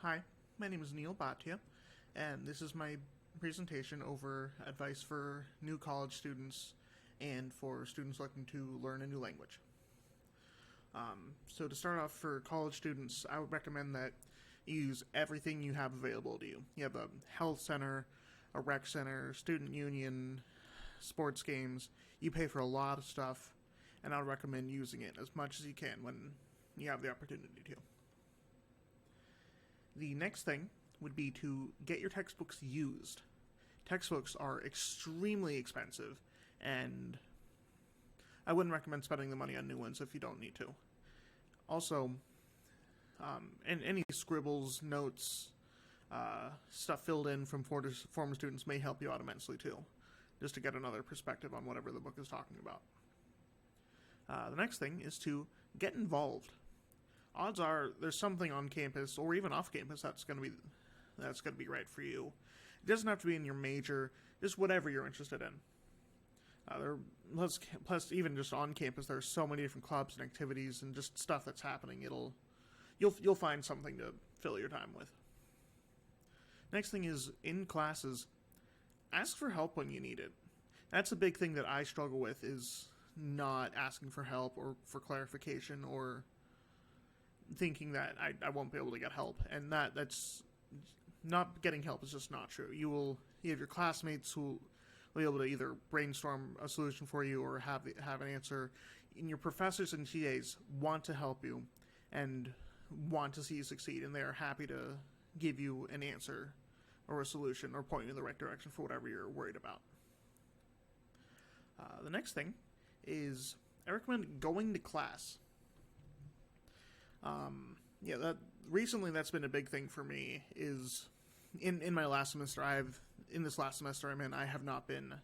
Hi, my name is Neil Bhatia, and this is my presentation over advice for new college students and for students looking to learn a new language. So to start off, for college students, I would recommend that you use everything you have available to you. You have a health center, a rec center, student union, sports games. You pay for a lot of stuff, and I would recommend using it as much as you can when you have the opportunity to. The next thing would be to get your textbooks used. Textbooks are extremely expensive, and I wouldn't recommend spending the money on new ones if you don't need to. Also, and any scribbles, notes, stuff filled in from former students may help you out immensely too, just to get another perspective on whatever the book is talking about. The next thing is to get involved. Odds are there's something on campus or even off campus that's going to be right for you. It doesn't have to be in your major, just whatever you're interested in. Plus, even just on campus, there's so many different clubs and activities and just stuff that's happening. You'll find something to fill your time with. Next thing is, in classes, ask for help when you need it. That's a big thing that I struggle with, is not asking for help or for clarification, or thinking that I won't be able to get help. And that's not getting help is just not true. You have your classmates who will be able to either brainstorm a solution for you or have an answer. And your professors and TAs want to help you and want to see you succeed, and they are happy to give you an answer or a solution or point you in the right direction for whatever you're worried about. The next thing is, I recommend going to class. Recently that's been a big thing for me. Is in my last semester, I have not been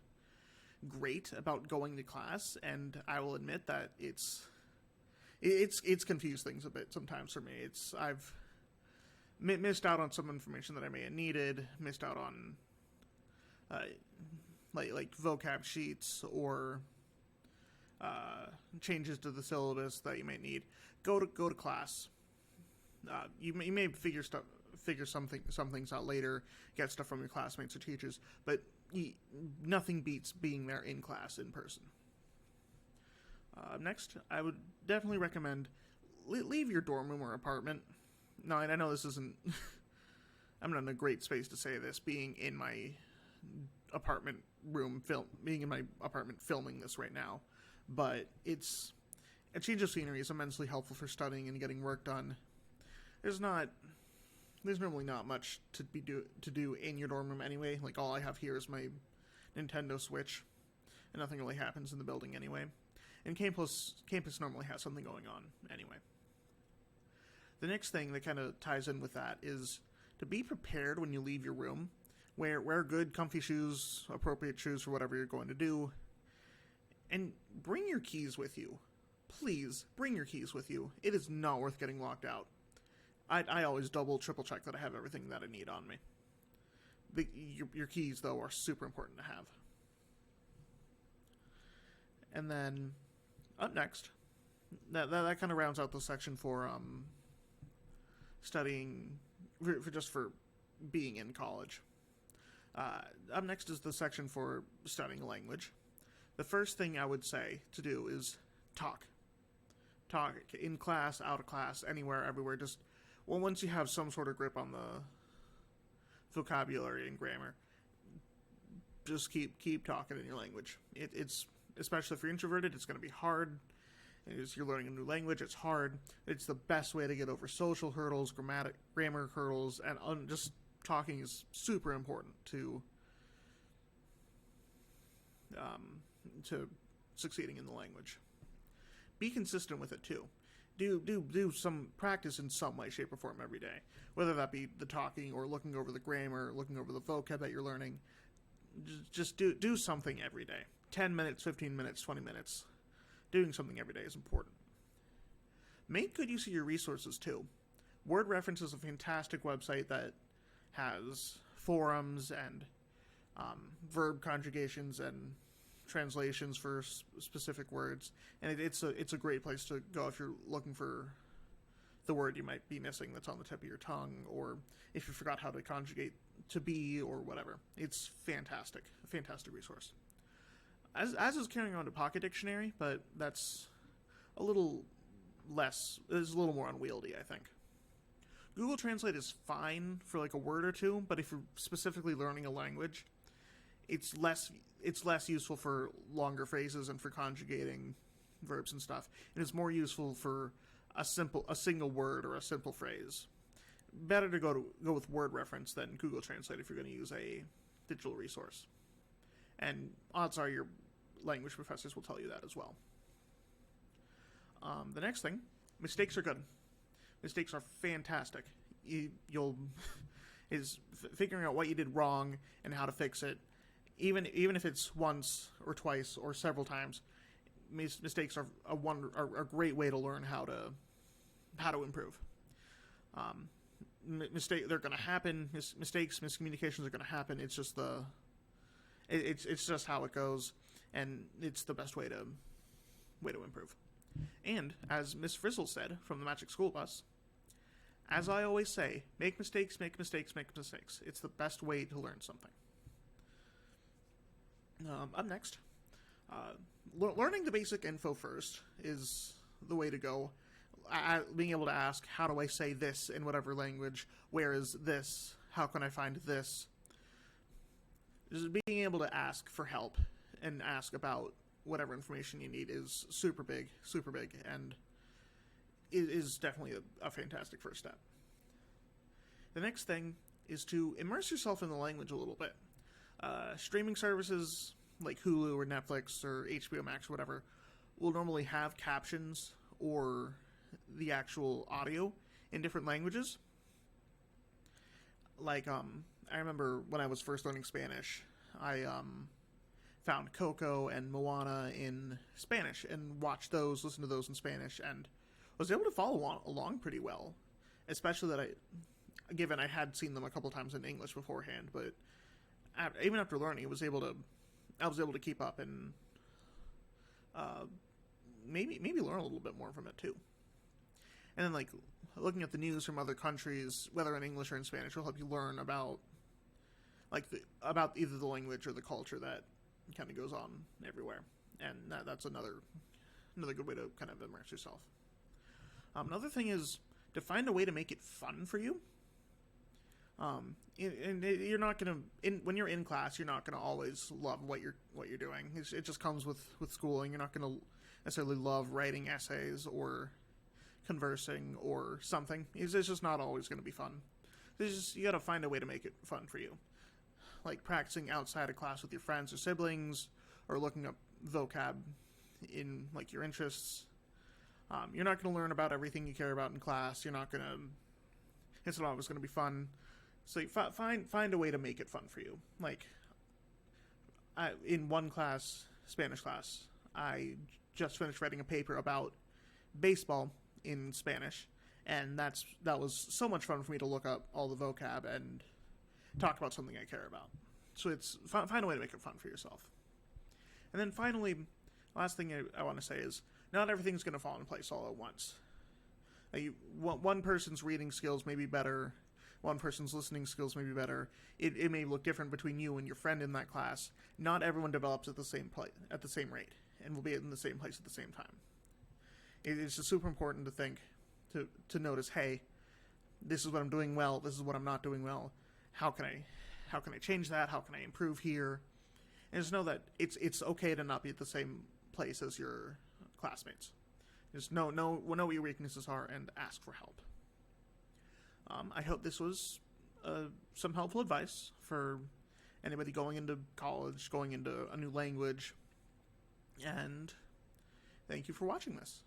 great about going to class, and I will admit that it's confused things a bit sometimes for me. I've missed out on some information that I may have needed, missed out on like vocab sheets or changes to the syllabus that you might need. Go to class. You may figure some things out later, get stuff from your classmates or teachers, but nothing beats being there in class in person. Next, I would definitely recommend leave your dorm room or apartment. No, I know this isn't. I'm not in a great space to say this, being in my apartment filming this right now, but a change of scenery is immensely helpful for studying and getting work done. There's normally not much to do in your dorm room anyway. Like, all I have here is my Nintendo Switch, and nothing really happens in the building anyway. And campus normally has something going on anyway. The next thing that kind of ties in with that is to be prepared when you leave your room. Wear good, comfy shoes, appropriate shoes for whatever you're going to do, and bring your keys with you. Please, bring your keys with you. It is not worth getting locked out. I always double, triple check that I have everything that I need on me. Your keys, though, are super important to have. And then, up next, that kind of rounds out the section for studying, for being in college. Up next is the section for studying a language. The first thing I would say to do is talk. Talk in class, out of class, anywhere, everywhere. Once you have some sort of grip on the vocabulary and grammar, just keep talking in your language. It's especially if you're introverted, it's going to be hard. As you're learning a new language, it's hard. It's the best way to get over social hurdles, grammar hurdles, and just talking is super important to succeeding in the language. Be consistent with it too. Do some practice in some way, shape, or form every day. Whether that be the talking or looking over the grammar, looking over the vocab that you're learning. Just do something every day. 10 minutes, 15 minutes, 20 minutes. Doing something every day is important. Make good use of your resources too. Word Reference is a fantastic website that has forums and verb conjugations and translations for specific words, and it's a great place to go if you're looking for the word you might be missing that's on the tip of your tongue, or if you forgot how to conjugate to be or whatever. It's fantastic. A fantastic resource. As is carrying on to Pocket Dictionary, but that's a little less, is a little more unwieldy, I think. Google Translate is fine for like a word or two, but if you're specifically learning a language, it's less useful for longer phrases and for conjugating verbs and stuff. And it's more useful for a single word or a simple phrase. Better to go with word reference than Google Translate if you're going to use a digital resource. And odds are your language professors will tell you that as well. The next thing, mistakes are good. Mistakes are fantastic. You'll is figuring out what you did wrong and how to fix it. Even if it's once or twice or several times, mistakes are a great way to learn how to improve. They're going to happen. Mistakes, miscommunications are going to happen. It's just it's just how it goes, and it's the best way to improve. And as Miss Frizzle said from the Magic School Bus, as I always say, make mistakes, make mistakes, make mistakes. It's the best way to learn something. Up next, learning the basic info first is the way to go. Being able to ask, how do I say this in whatever language? Where is this? How can I find this? Just being able to ask for help and ask about whatever information you need is super big, and it is definitely a fantastic first step. The next thing is to immerse yourself in the language a little bit. Streaming services like Hulu or Netflix or HBO Max or whatever will normally have captions or the actual audio in different languages. Like, I remember when I was first learning Spanish, I found Coco and Moana in Spanish and watched those, listened to those in Spanish, and was able to follow along pretty well. Especially that given I had seen them a couple times in English beforehand, but even after learning, I was able to keep up and maybe learn a little bit more from it too. And then, like, looking at the news from other countries, whether in English or in Spanish, will help you learn about about either the language or the culture that kind of goes on everywhere. And that's another good way to kind of immerse yourself. Another thing is to find a way to make it fun for you. And you're not gonna when you're in class, you're not gonna always love what you're doing. It just comes with schooling. You're not gonna necessarily love writing essays or conversing or something. It's just not always gonna be fun. You gotta find a way to make it fun for you, like practicing outside of class with your friends or siblings, or looking up vocab in like your interests. You're not gonna learn about everything you care about in class. It's not always gonna be fun. So find a way to make it fun for you. Like, in one class, Spanish class, I just finished writing a paper about baseball in Spanish, and that was so much fun for me to look up all the vocab and talk about something I care about. So it's find a way to make it fun for yourself. And then finally, last thing I want to say is not everything's going to fall in place all at once. One person's reading skills may be better. One person's listening skills may be better. It may look different between you and your friend in that class. Not everyone develops at the same rate and will be in the same place at the same time. It's just super important to notice, hey, this is what I'm doing well. This is what I'm not doing well. How can I change that? How can I improve here? And just know that it's okay to not be at the same place as your classmates. Just know what your weaknesses are and ask for help. I hope this was some helpful advice for anybody going into college, going into a new language, and thank you for watching this.